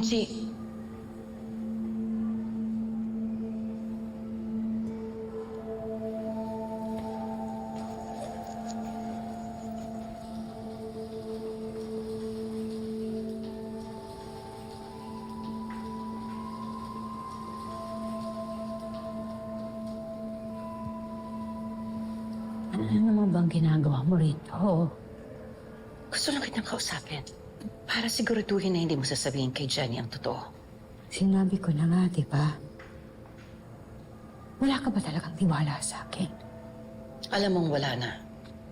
Benji, ano naman bang ginagawa mo rito? gusto lang kitang kausapin. Para siguraduhin na hindi mo sasabihin kay Jenny ang totoo. Sinabi ko na nga, di ba? Wala ka ba talagang tiwala sa akin? Alam mong wala na.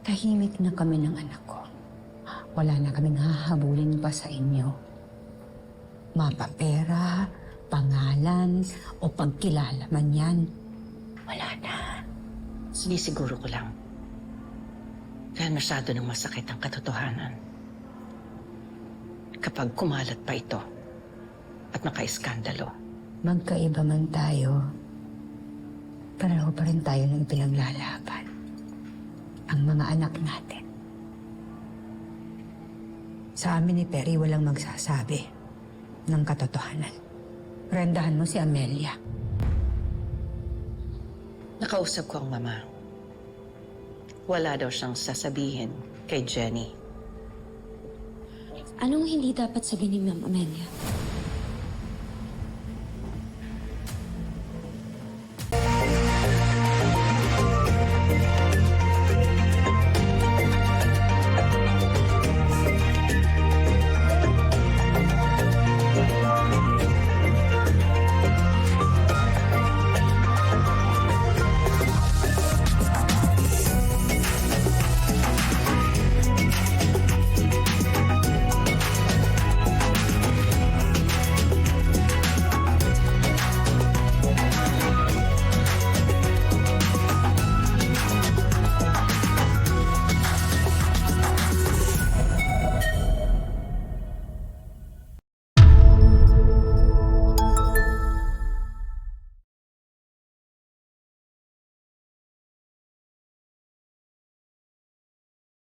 Tahimik na kami ng anak ko. Wala na kaming hahabulin pa sa inyo. Mapapera, pangalan, o pagkilala man yan. Wala na. Sinisiguro ko lang. Dahil masyado nang masakit ang katotohanan. Kapag kumalat pa ito at makaiskandalo. Magkaiba man tayo, pareho pa rin tayo ng pinaglalaban. Ang mga anak natin. Sa amin ni Perry, walang magsasabi ng katotohanan. Rendahan mo si Amelia. Nakausap ko ang mama. Wala daw siyang sasabihin kay Jenny. Anong hindi dapat sabihin ni Ma'am Amelia?